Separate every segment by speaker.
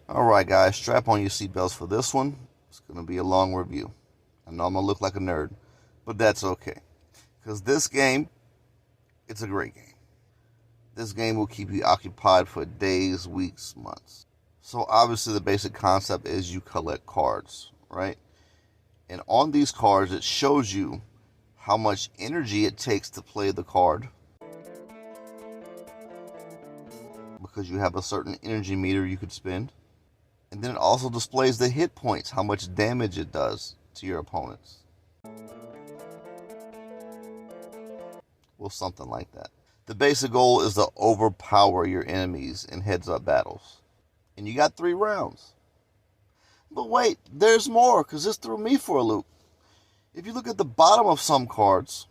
Speaker 1: Alright guys, strap on your seatbelts for this one. It's going to be a long review. I know I'm going to look like a nerd, but that's okay. Because this game, it's a great game. This game will keep you occupied for days, weeks, months. So obviously the basic concept is you collect cards, right? And on these cards, it shows you how much energy it takes to play the card, because you have a certain energy meter you could spend. And then it also displays the hit points, how much damage it does to your opponents. Well, something like that. The basic goal is to overpower your enemies in heads-up battles. And you got 3 rounds. But wait, there's more, because this threw me for a loop. If you look at the bottom of some cards,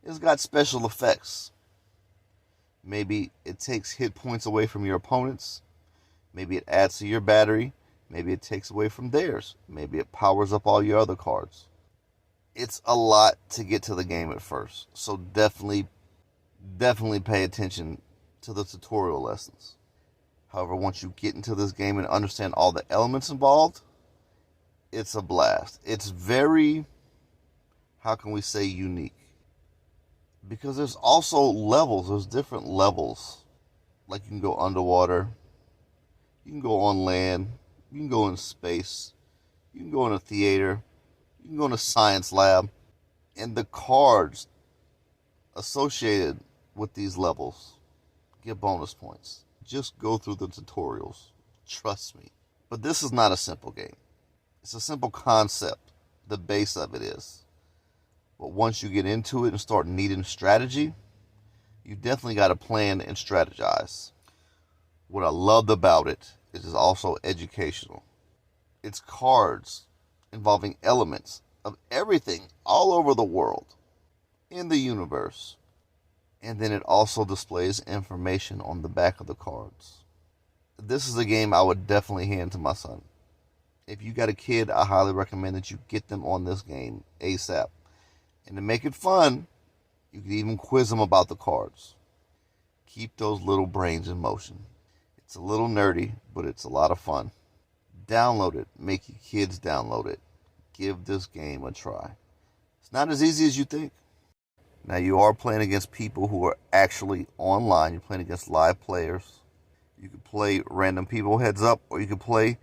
Speaker 1: it's got special effects. Maybe it takes hit points away from your opponents. Maybe it adds to your battery. Maybe it takes away from theirs. Maybe it powers up all your other cards. It's a lot to get to the game at first. So definitely pay attention to the tutorial lessons. However, once you get into this game and understand all the elements involved, it's a blast. It's very, how can we say, unique. Because there's also levels. There's different levels. Like you can go underwater. You can go on land. You can go in space. You can go in a theater. You can go in a science lab. And the cards associated with these levels get bonus points. Just go through the tutorials. Trust me. But this is not a simple game. It's a simple concept. The base of it is. But once you get into it and start needing strategy, you definitely got to plan and strategize. What I loved about it is it's also educational. It's cards involving elements of everything all over the world, in the universe. And then it also displays information on the back of the cards. This is a game I would definitely hand to my son. If you got a kid, I highly recommend that you get them on this game ASAP. And to make it fun, you can even quiz them about the cards. Keep those little brains in motion. It's a little nerdy, but it's a lot of fun. Download it. Make your kids download it. Give this game a try. It's not as easy as you think. Now, you are playing against people who are actually online. You're playing against live players. You can play random people heads up, or you can play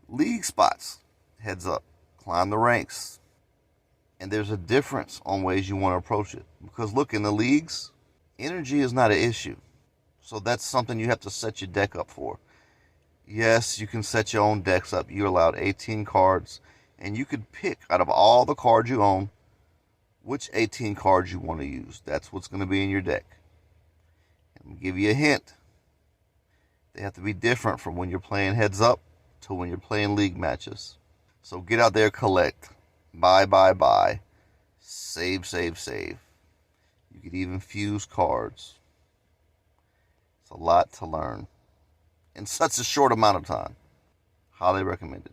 Speaker 1: league spots heads up. Climb the ranks. And there's a difference on ways you want to approach it. Because look, in the leagues, energy is not an issue. So that's something you have to set your deck up for. Yes, you can set your own decks up. You're allowed 18 cards. And you could pick out of all the cards you own, which 18 cards you want to use. That's what's going to be in your deck. And I'll give you a hint. They have to be different from when you're playing heads up to when you're playing league matches. So get out there, collect. Buy. Save. You could even fuse cards. It's a lot to learn in such a short amount of time. Highly recommended.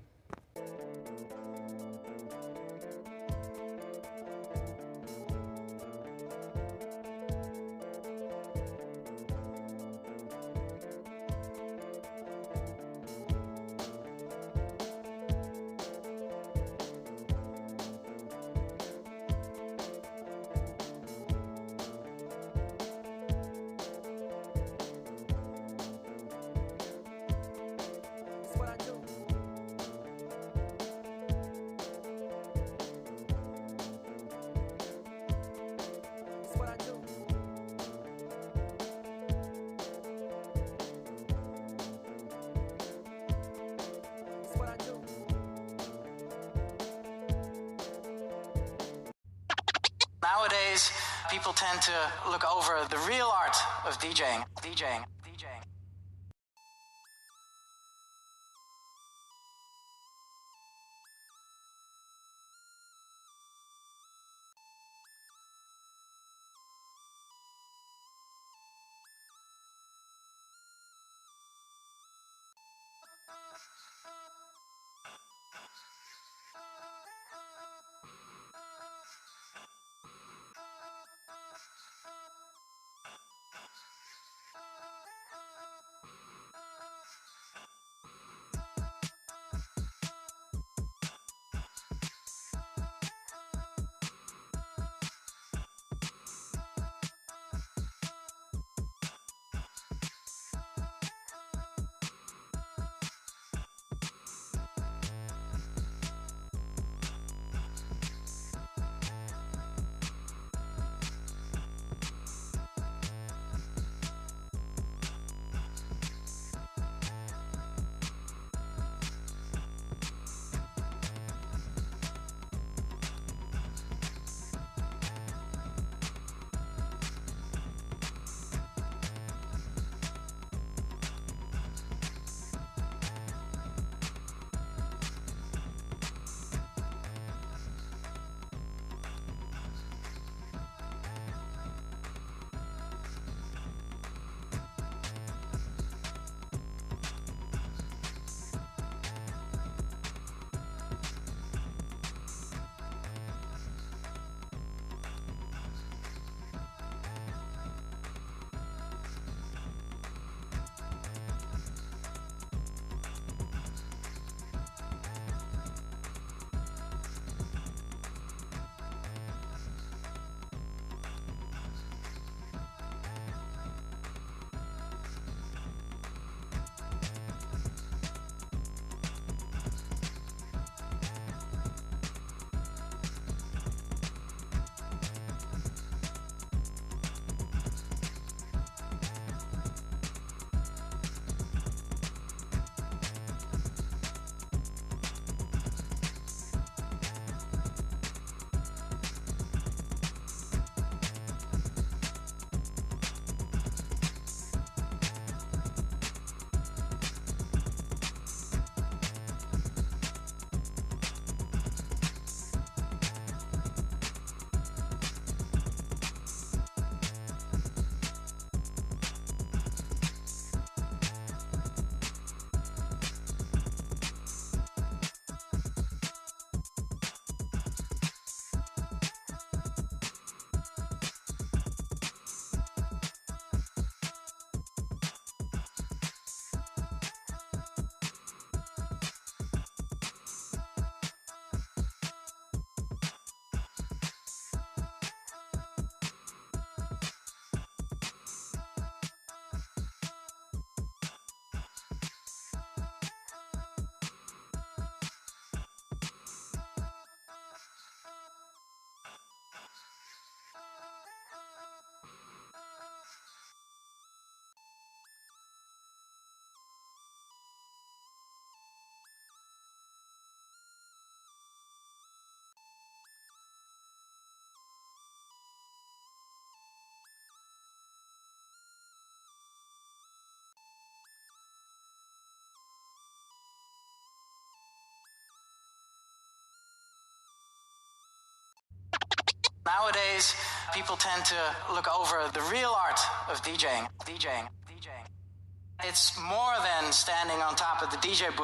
Speaker 2: Nowadays, people tend to look over the real art of DJing. Nowadays, people tend to look over the real art of DJing. It's more than standing on top of the DJ booth